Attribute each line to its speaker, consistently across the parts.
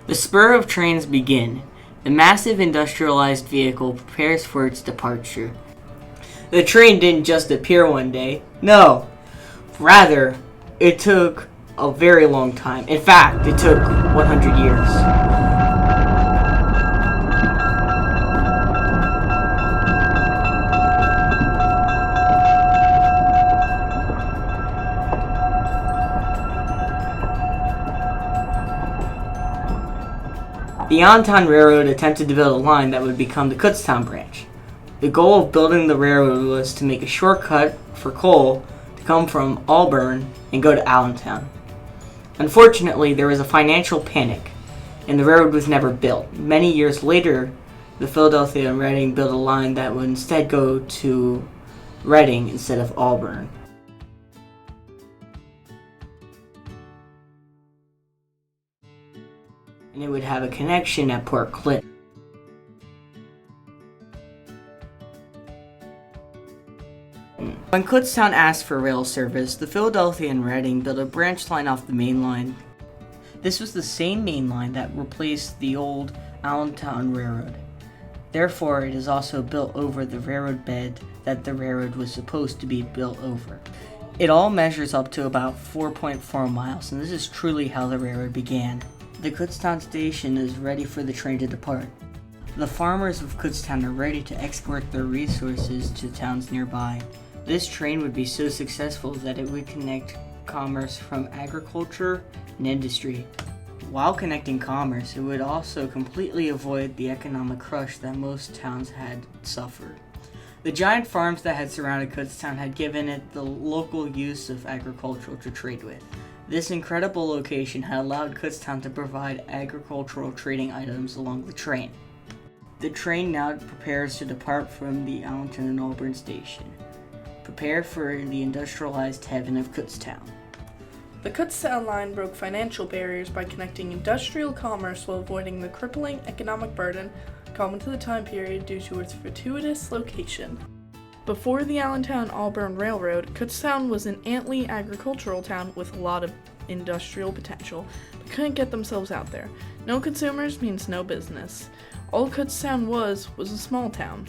Speaker 1: The spur of trains begin. The massive industrialized vehicle prepares for its departure. The train didn't just appear one day. No. Rather, it took a very long time. In fact, it took 100 years. The Allentown Railroad attempted to build a line that would become the Kutztown branch. The goal of building the railroad was to make a shortcut for coal to come from Auburn and go to Allentown. Unfortunately, there was a financial panic, and the railroad was never built. Many years later, the Philadelphia and Reading built a line that would instead go to Reading instead of Auburn. And it would have a connection at Port Clinton. When Kutztown asked for rail service, the Philadelphia and Reading built a branch line off the main line. This was the same main line that replaced the old Allentown Railroad. Therefore, it is also built over the railroad bed that the railroad was supposed to be built over. It all measures up to about 4.4 miles, and this is truly how the railroad began. The Kutztown station is ready for the train to depart. The farmers of Kutztown are ready to export their resources to towns nearby. This train would be so successful that it would connect commerce from agriculture and industry. While connecting commerce, it would also completely avoid the economic crush that most towns had suffered. The giant farms that had surrounded Kutztown had given it the local use of agriculture to trade with. This incredible location had allowed Kutztown to provide agricultural trading items along the train. The train now prepares to depart from the Allentown and Auburn station. Prepare for the industrialized heaven of Kutztown.
Speaker 2: The Kutztown line broke financial barriers by connecting industrial commerce while avoiding the crippling economic burden common to the time period due to its fortuitous location. Before the Allentown-Auburn Railroad, Kutztown was an antly agricultural town with a lot of industrial potential, but couldn't get themselves out there. No consumers means no business. All Kutztown was a small town.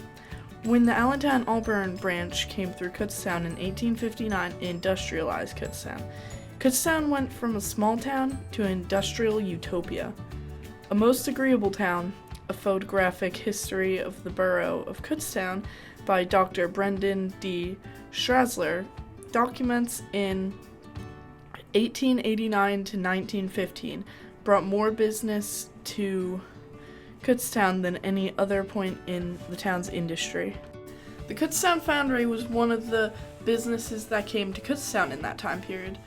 Speaker 2: When the Allentown-Auburn branch came through Kutztown in 1859, it industrialized Kutztown. Kutztown went from a small town to an industrial utopia. A Most Agreeable Town, a photographic history of the borough of Kutztown by Dr. Brendan D. Strassler, documents in 1889 to 1915, brought more business to Kutztown than any other point in the town's industry. The Kutztown Foundry was one of the businesses that came to Kutztown in that time period.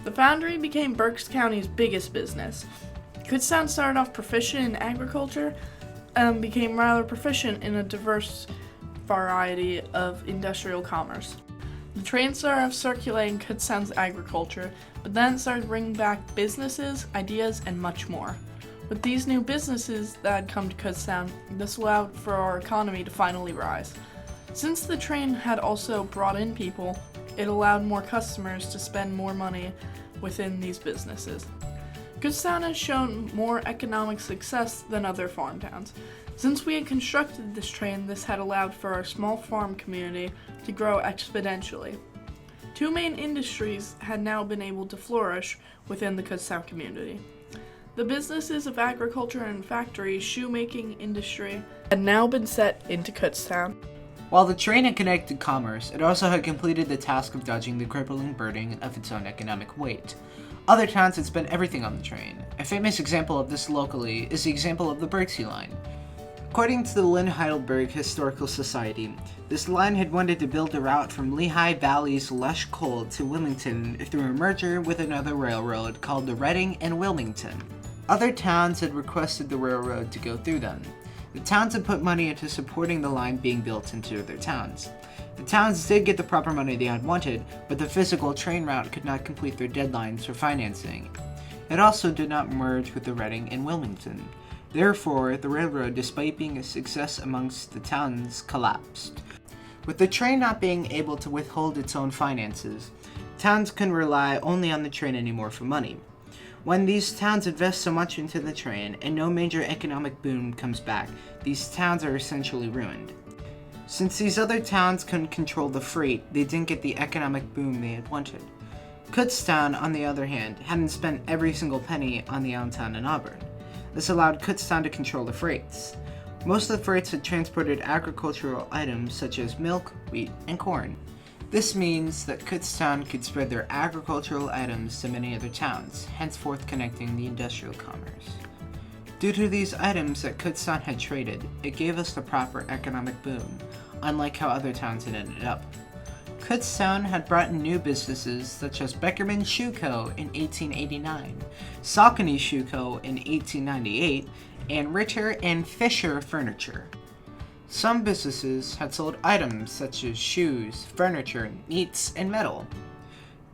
Speaker 2: The foundry became Berks County's biggest business. Kutztown started off proficient in agriculture and became rather proficient in a diverse variety of industrial commerce. The train started off circulating Kutztown's agriculture, but then started bringing back businesses, ideas, and much more. With these new businesses that had come to Kutztown, this allowed for our economy to finally rise. Since the train had also brought in people, it allowed more customers to spend more money within these businesses. Kutztown has shown more economic success than other farm towns. Since we had constructed this train, this had allowed for our small farm community to grow exponentially. Two main industries had now been able to flourish within the Kutztown community. The businesses of agriculture and factories, shoemaking industry had now been set into Kutztown.
Speaker 3: While the train had connected commerce, it also had completed the task of dodging the crippling burden of its own economic weight. Other towns had spent everything on the train. A famous example of this locally is the example of the Berksey line. According to the Lynn Heidelberg Historical Society, this line had wanted to build a route from Lehigh Valley's lush coal to Wilmington through a merger with another railroad called the Reading and Wilmington. Other towns had requested the railroad to go through them. The towns had put money into supporting the line being built into their towns. The towns did get the proper money they had wanted, but the physical train route could not complete their deadlines for financing. It also did not merge with the Reading and Wilmington. Therefore, the railroad, despite being a success amongst the towns, collapsed. With the train not being able to withhold its own finances, towns couldn't rely only on the train anymore for money. When these towns invest so much into the train and no major economic boom comes back, these towns are essentially ruined. Since these other towns couldn't control the freight, they didn't get the economic boom they had wanted. Kutztown, on the other hand, hadn't spent every single penny on the Allentown and Auburn. This allowed Kutztown to control the freights. Most of the freights had transported agricultural items such as milk, wheat, and corn. This means that Kutztown could spread their agricultural items to many other towns, henceforth connecting the industrial commerce. Due to these items that Kutztown had traded, it gave us the proper economic boom, unlike how other towns had ended up. Kutztown had brought in new businesses such as Beckerman Shoe Co. in 1889, Saucony Shoe Co. in 1898, and Ritter and Fisher Furniture. Some businesses had sold items such as shoes, furniture, meats, and metal.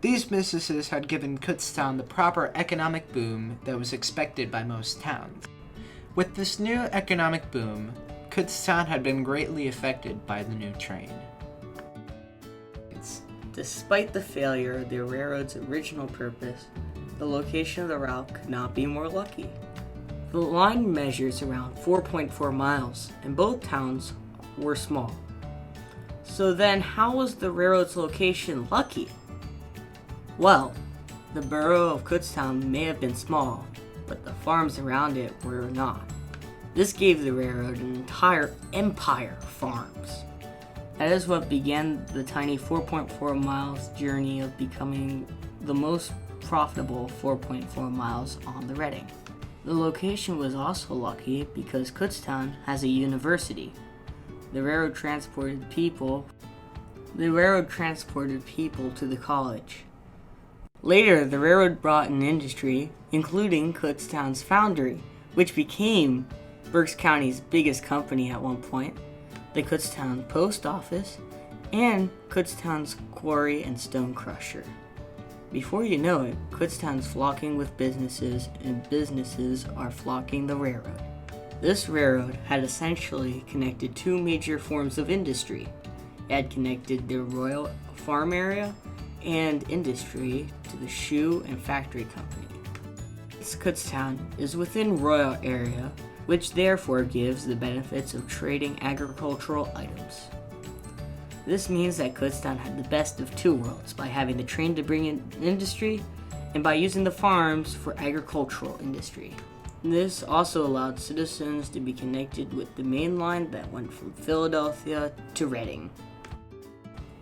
Speaker 3: These businesses had given Kutztown the proper economic boom that was expected by most towns. With this new economic boom, Kutztown had been greatly affected by the new train.
Speaker 1: Despite the failure of the railroad's original purpose, the location of the route could not be more lucky. The line measures around 4.4 miles, and both towns were small. So then, how was the railroad's location lucky? Well, the borough of Kutztown may have been small, but the farms around it were not. This gave the railroad an entire empire of farms. That is what began the tiny 4.4 miles journey of becoming the most profitable 4.4 miles on the Reading. The location was also lucky because Kutztown has a university. The railroad transported people to the college. Later, the railroad brought in industry, including Kutztown's foundry, which became Berks County's biggest company at one point, the Kutztown Post Office, and Kutztown's quarry and stone crusher. Before you know it, Kutztown's flocking with businesses, and businesses are flocking the railroad. This railroad had essentially connected two major forms of industry. It had connected the Royal Farm area and industry to the shoe and factory company. Kutztown is within Royal area, which therefore gives the benefits of trading agricultural items. This means that Kutztown had the best of two worlds by having the train to bring in industry and by using the farms for agricultural industry. This also allowed citizens to be connected with the main line that went from Philadelphia to Reading.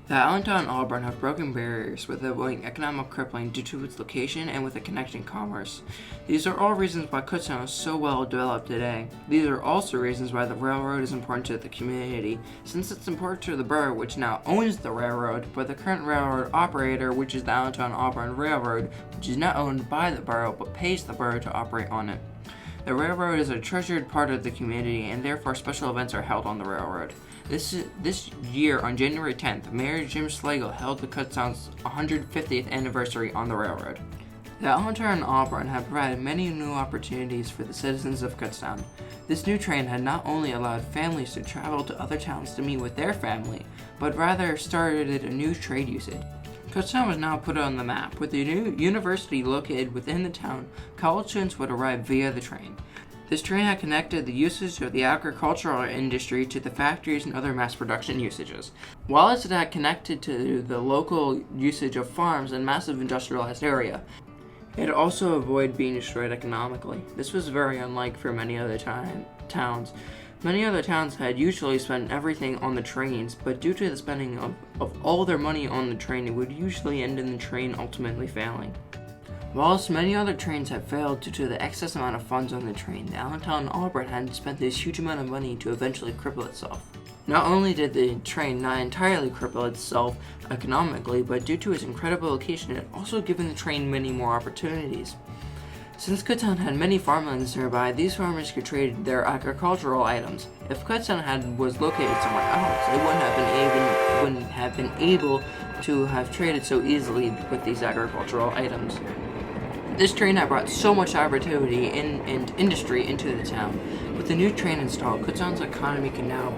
Speaker 4: The Allentown and Auburn have broken barriers with avoiding economic crippling due to its location and with a connecting commerce. These are all reasons why Kutztown is so well developed today. These are also reasons why the railroad is important to the community, since it's important to the borough which now owns the railroad, but the current railroad operator, which is the Allentown Auburn Railroad, which is not owned by the borough but pays the borough to operate on it. The railroad is a treasured part of the community, and therefore special events are held on the railroad. This year, on January 10th, Mayor Jim Slagle held the Kutztown's 150th anniversary on the railroad. The Allentown and Auburn have provided many new opportunities for the citizens of Kutztown. This new train had not only allowed families to travel to other towns to meet with their family, but rather started a new trade usage. Kutztown was now put on the map. With the new university located within the town, college students would arrive via the train. This train had connected the usage of the agricultural industry to the factories and other mass production usages. While it had connected to the local usage of farms and massive industrialized area, it also avoided being destroyed economically. This was very unlike for many other towns. Many other towns had usually spent everything on the trains, but due to the spending of all their money on the train, it would usually end in the train ultimately failing. Whilst many other trains had failed due to the excess amount of funds on the train, the Allentown and Auburn had spent this huge amount of money to eventually cripple itself. Not only did the train not entirely cripple itself economically, but due to its incredible location, it also given the train many more opportunities. Since Kutztown had many farmlands nearby, these farmers could trade their agricultural items. If Kutztown was located somewhere else, it wouldn't have been able to have traded so easily with these agricultural items. This train had brought so much opportunity and industry into the town. With the new train installed, Kutztown's economy can now